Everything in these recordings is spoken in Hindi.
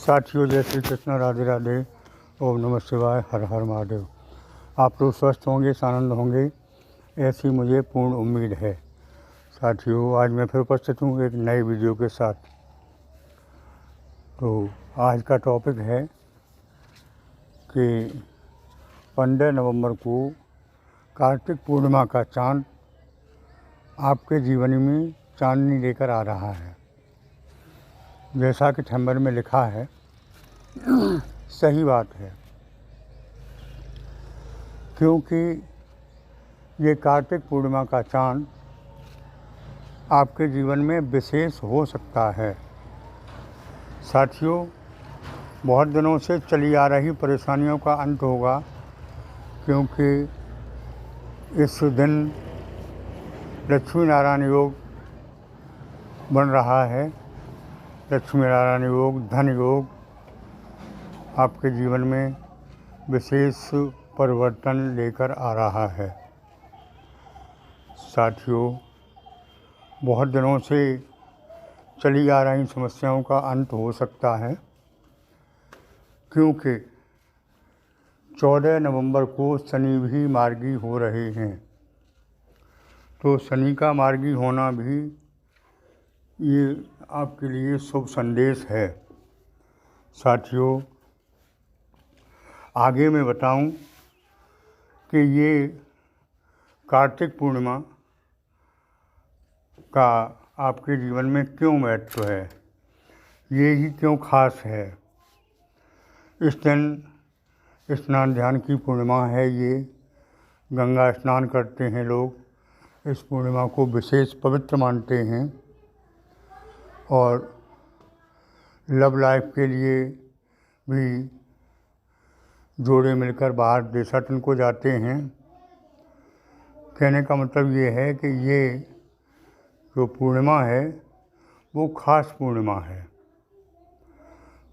साथियों, जय श्री कृष्ण, राधे राधे, ओम नमः शिवाय, हर हर महादेव। आप लोग स्वस्थ होंगे, आनंद होंगे, ऐसी मुझे पूर्ण उम्मीद है। साथियों, आज मैं फिर उपस्थित हूँ एक नए वीडियो के साथ। तो आज का टॉपिक है कि 15 नवंबर को कार्तिक पूर्णिमा का चाँद आपके जीवन में चांदनी लेकर आ रहा है। जैसा कि थंबनेल में लिखा है, सही बात है, क्योंकि ये कार्तिक पूर्णिमा का चाँद आपके जीवन में विशेष हो सकता है। साथियों, बहुत दिनों से चली आ रही परेशानियों का अंत होगा, क्योंकि इस दिन लक्ष्मी नारायण योग बन रहा है। लक्ष्मी नारायण योग, धन योग आपके जीवन में विशेष परिवर्तन लेकर आ रहा है। साथियों, बहुत दिनों से चली आ रही समस्याओं का अंत हो सकता है, क्योंकि 14 नवंबर को शनि भी मार्गी हो रहे हैं। तो शनि का मार्गी होना भी ये आपके लिए शुभ संदेश है। साथियों, आगे मैं बताऊं कि ये कार्तिक पूर्णिमा का आपके जीवन में क्यों महत्व है, ये ही क्यों खास है। इस दिन स्नान ध्यान की पूर्णिमा है। ये गंगा स्नान करते हैं लोग, इस पूर्णिमा को विशेष पवित्र मानते हैं और लव लाइफ के लिए भी जोड़े मिलकर बाहर देशाटन को जाते हैं। कहने का मतलब ये है कि ये जो पूर्णिमा है वो खास पूर्णिमा है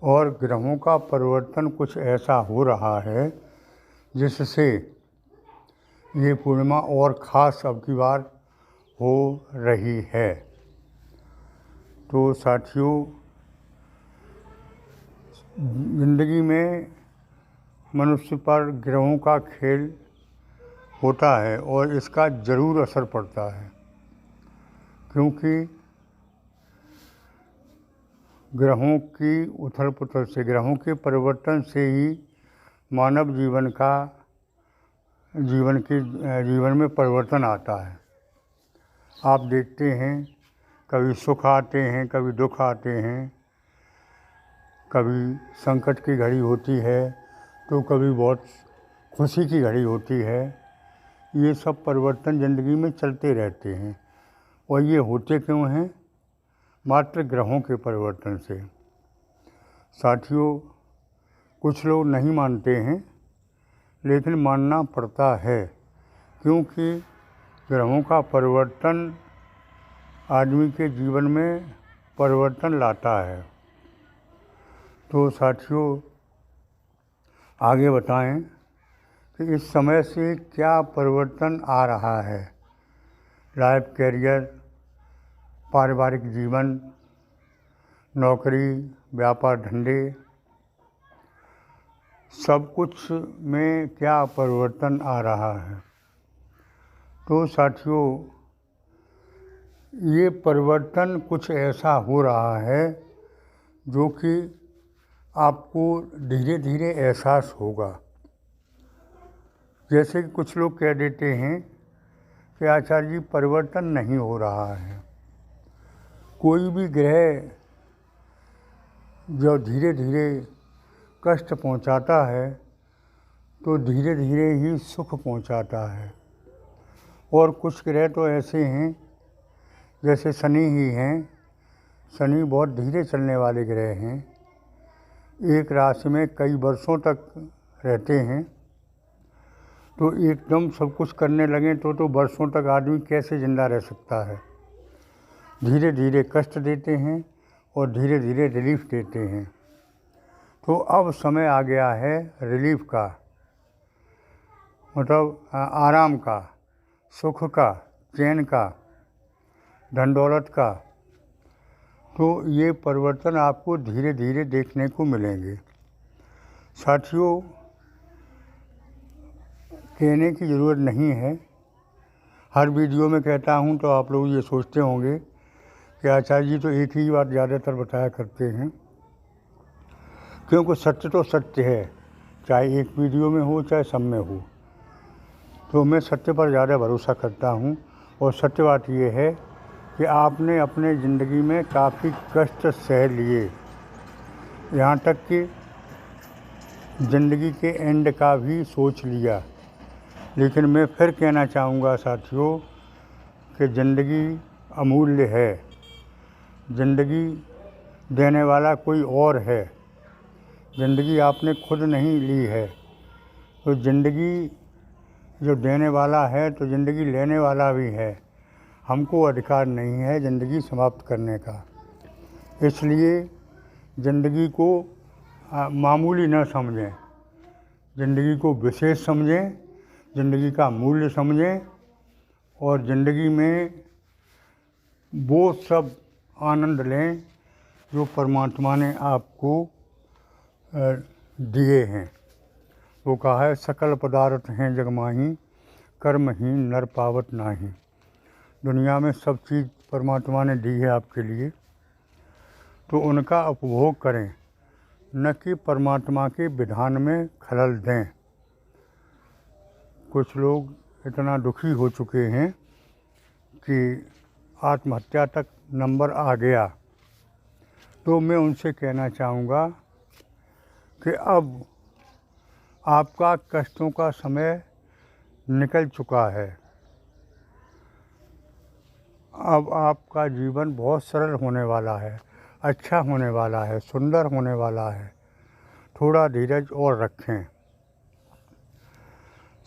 और ग्रहों का परिवर्तन कुछ ऐसा हो रहा है जिससे ये पूर्णिमा और ख़ास अब की बार हो रही है। तो साथियों, ज़िंदगी में मनुष्य पर ग्रहों का खेल होता है और इसका ज़रूर असर पड़ता है, क्योंकि ग्रहों की उथल पुथल से, ग्रहों के परिवर्तन से ही मानव जीवन में परिवर्तन आता है। आप देखते हैं, कभी सुख आते हैं, कभी दुख आते हैं, कभी संकट की घड़ी होती है तो कभी बहुत खुशी की घड़ी होती है। ये सब परिवर्तन ज़िंदगी में चलते रहते हैं और ये होते क्यों हैं? मात्र ग्रहों के परिवर्तन से। साथियों, कुछ लोग नहीं मानते हैं, लेकिन मानना पड़ता है, क्योंकि ग्रहों का परिवर्तन आदमी के जीवन में परिवर्तन लाता है। तो साथियों, आगे बताएं कि इस समय से क्या परिवर्तन आ रहा है। लाइफ, कैरियर, पारिवारिक जीवन, नौकरी, व्यापार धंधे, सब कुछ में क्या परिवर्तन आ रहा है। तो साथियों, ये परिवर्तन कुछ ऐसा हो रहा है जो कि आपको धीरे धीरे एहसास होगा। जैसे कि कुछ लोग कह देते हैं कि आचार्य जी, परिवर्तन नहीं हो रहा है। कोई भी ग्रह जो धीरे धीरे कष्ट पहुंचाता है तो धीरे धीरे ही सुख पहुंचाता है। और कुछ ग्रह तो ऐसे हैं, जैसे शनि ही हैं। शनि बहुत धीरे चलने वाले ग्रह हैं, एक राशि में कई वर्षों तक रहते हैं। तो एकदम सब कुछ करने लगें तो वर्षों तक आदमी कैसे ज़िंदा रह सकता है। धीरे धीरे कष्ट देते हैं और धीरे धीरे रिलीफ देते हैं। तो अब समय आ गया है रिलीफ का, मतलब आराम का, सुख का, चैन का, धन दौलत का। तो ये परिवर्तन आपको धीरे धीरे देखने को मिलेंगे। साथियों, कहने की ज़रूरत नहीं है, हर वीडियो में कहता हूँ तो आप लोग ये सोचते होंगे कि आचार्य जी तो एक ही बात ज़्यादातर बताया करते हैं, क्योंकि सत्य तो सत्य है, चाहे एक वीडियो में हो चाहे सब में हो। तो मैं सत्य पर ज़्यादा भरोसा करता हूँ। और सत्य बात ये है कि आपने अपने ज़िंदगी में काफ़ी कष्ट सह लिए, यहाँ तक कि ज़िंदगी के एंड का भी सोच लिया। लेकिन मैं फिर कहना चाहूँगा साथियों कि ज़िंदगी अमूल्य है, ज़िंदगी देने वाला कोई और है, ज़िंदगी आपने खुद नहीं ली है। तो ज़िंदगी जो देने वाला है तो ज़िंदगी लेने वाला भी है। हमको अधिकार नहीं है ज़िंदगी समाप्त करने का। इसलिए ज़िंदगी को मामूली न समझें, ज़िंदगी को विशेष समझें, ज़िंदगी का मूल्य समझें और ज़िंदगी में वो सब आनंद लें जो परमात्मा ने आपको दिए हैं। वो कहा है, सकल पदार्थ हैं जगमाही, कर्महीन नर पावत नाही। दुनिया में सब चीज़ परमात्मा ने दी है आपके लिए, तो उनका उपभोग करें, न कि परमात्मा के विधान में खलल दें। कुछ लोग इतना दुखी हो चुके हैं कि आत्महत्या तक नंबर आ गया। तो मैं उनसे कहना चाहूँगा कि अब आपका कष्टों का समय निकल चुका है। अब आपका जीवन बहुत सरल होने वाला है, अच्छा होने वाला है, सुंदर होने वाला है। थोड़ा धीरज और रखें।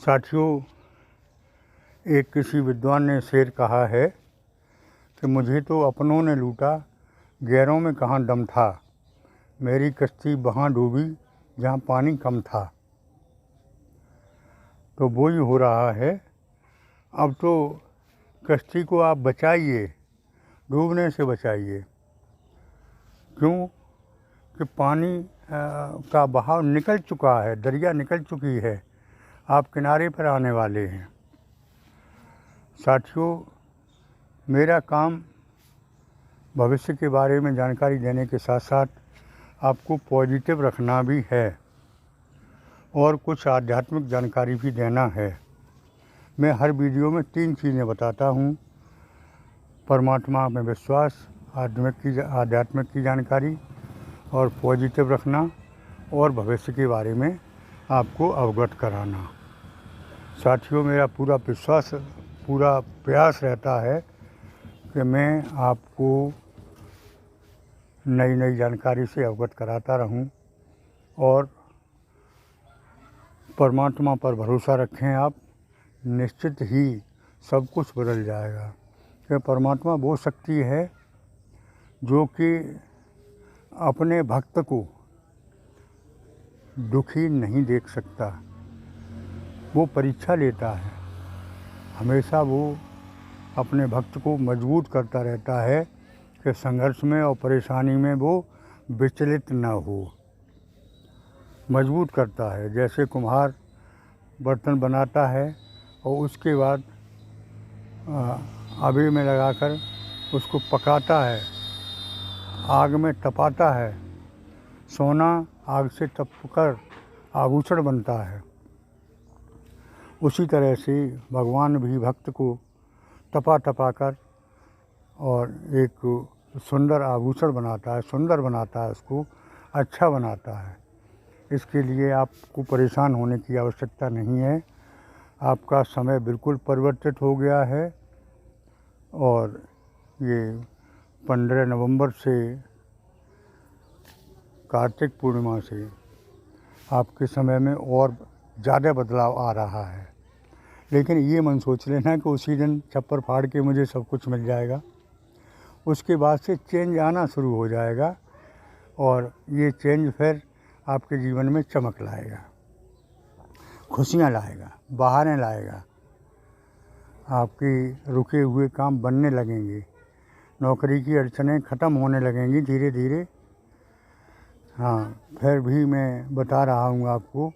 साथियों, एक किसी विद्वान ने शेर कहा है कि मुझे तो अपनों ने लूटा, गैरों में कहाँ दम था। मेरी कश्ती वहाँ डूबी जहाँ पानी कम था। तो वो ही हो रहा है। अब तो कश्ती को आप बचाइए, डूबने से बचाइए। क्यों कि पानी का बहाव निकल चुका है, दरिया निकल चुकी है, आप किनारे पर आने वाले हैं। साथियों, मेरा काम भविष्य के बारे में जानकारी देने के साथ साथ आपको पॉजिटिव रखना भी है और कुछ आध्यात्मिक जानकारी भी देना है। मैं हर वीडियो में 3 चीज़ें बताता हूँ: परमात्मा में विश्वास, आध्यात्मिक की जानकारी और पॉजिटिव रखना और भविष्य के बारे में आपको अवगत कराना। साथियों, मेरा पूरा प्रयास रहता है कि मैं आपको नई नई जानकारी से अवगत कराता रहूं और परमात्मा पर भरोसा रखें आप, निश्चित ही सब कुछ बदल जाएगा। कि परमात्मा वो शक्ति है जो कि अपने भक्त को दुखी नहीं देख सकता। वो परीक्षा लेता है, हमेशा वो अपने भक्त को मजबूत करता रहता है कि संघर्ष में और परेशानी में वो विचलित न हो, मजबूत करता है। जैसे कुम्हार बर्तन बनाता है और उसके बाद आवे में लगाकर उसको पकाता है, आग में तपाता है। सोना आग से तपकर आभूषण बनता है। उसी तरह से भगवान भी भक्त को तपा कर और एक सुंदर आभूषण बनाता है, सुंदर बनाता है, उसको अच्छा बनाता है। इसके लिए आपको परेशान होने की आवश्यकता नहीं है। आपका समय बिल्कुल परिवर्तित हो गया है और ये 15 नवंबर से कार्तिक पूर्णिमा से आपके समय में और ज़्यादा बदलाव आ रहा है। लेकिन ये मन सोच लेना कि उसी दिन छप्पर फाड़ के मुझे सब कुछ मिल जाएगा। उसके बाद से चेंज आना शुरू हो जाएगा और ये चेंज फिर आपके जीवन में चमक लाएगा, खुशियाँ लाएगा, बहारें लाएगा। आपके रुके हुए काम बनने लगेंगे। नौकरी की अड़चनें ख़त्म होने लगेंगी धीरे धीरे। हाँ, फिर भी मैं बता रहा हूँ आपको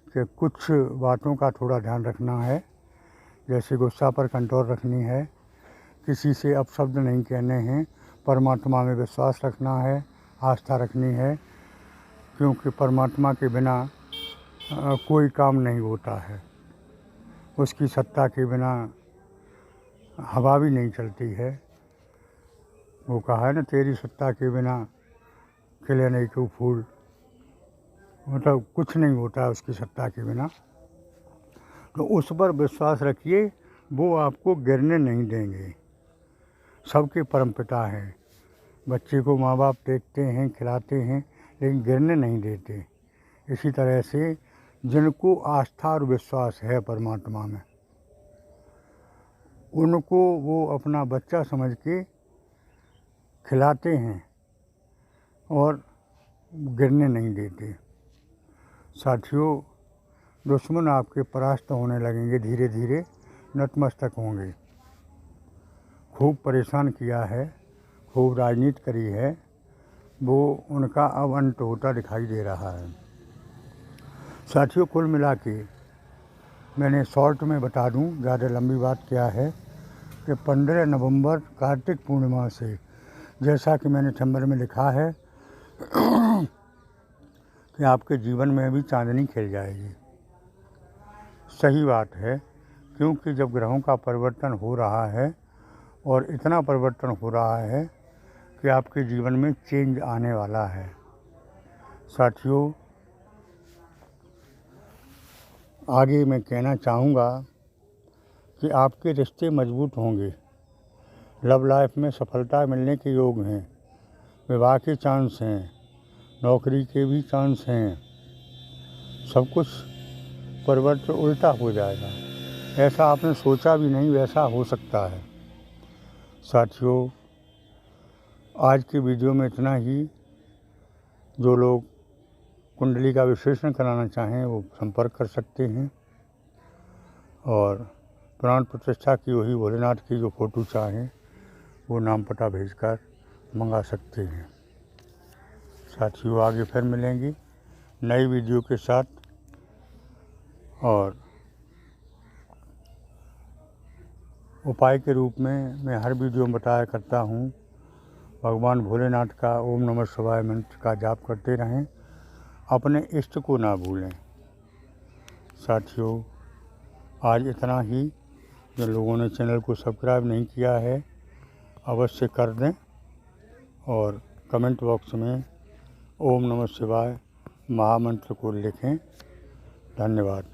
कि कुछ बातों का थोड़ा ध्यान रखना है, जैसे गुस्सा पर कंट्रोल रखनी है, किसी से अपशब्द नहीं कहने हैं, परमात्मा में विश्वास रखना है, आस्था रखनी है, क्योंकि परमात्मा के बिना कोई काम नहीं होता है। उसकी सत्ता के बिना हवा भी नहीं चलती है। वो कहा है ना, तेरी सत्ता के बिना खिले नहीं क्यों फूल, मतलब कुछ नहीं होता है उसकी सत्ता के बिना। तो उस पर विश्वास रखिए, वो आपको गिरने नहीं देंगे। सबके परमपिता हैं, बच्चे को माँ बाप देखते हैं, खिलाते हैं, लेकिन गिरने नहीं देते। इसी तरह से जिनको आस्था और विश्वास है परमात्मा में, उनको वो अपना बच्चा समझ के खिलाते हैं और गिरने नहीं देते। साथियों, दुश्मन आपके परास्त होने लगेंगे, धीरे धीरे नतमस्तक होंगे। खूब परेशान किया है, खूब राजनीति करी है, वो उनका अब अंत होता दिखाई दे रहा है। साथियों, कुल मिला के मैंने शॉर्ट में बता दूं, ज़्यादा लंबी बात क्या है, कि 15 नवंबर कार्तिक पूर्णिमा से, जैसा कि मैंने थंबनेल में लिखा है कि आपके जीवन में भी चांदनी खिल जाएगी। सही बात है, क्योंकि जब ग्रहों का परिवर्तन हो रहा है और इतना परिवर्तन हो रहा है कि आपके जीवन में चेंज आने वाला है। साथियों, आगे मैं कहना चाहूँगा कि आपके रिश्ते मजबूत होंगे, लव लाइफ में सफलता मिलने के योग हैं, विवाह के चांस हैं, नौकरी के भी चांस हैं। सब कुछ परिवर्तन उल्टा हो जाएगा, ऐसा आपने सोचा भी नहीं वैसा हो सकता है। साथियों, आज की वीडियो में इतना ही। जो लोग कुंडली का विश्लेषण कराना चाहें वो संपर्क कर सकते हैं, और प्राण प्रतिष्ठा की वही भोलेनाथ की जो फ़ोटो चाहें वो नाम पता भेजकर मंगा सकते हैं। साथियों, आगे फिर मिलेंगे नई वीडियो के साथ, और उपाय के रूप में मैं हर वीडियो में बताया करता हूँ, भगवान भोलेनाथ का ओम नमः शिवाय मंत्र का जाप करते रहें, अपने इष्ट को ना भूलें। साथियों, आज इतना ही। जिन लोगों ने चैनल को सब्सक्राइब नहीं किया है अवश्य कर दें, और कमेंट बॉक्स में ओम नमः शिवाय महामंत्र को लिखें। धन्यवाद।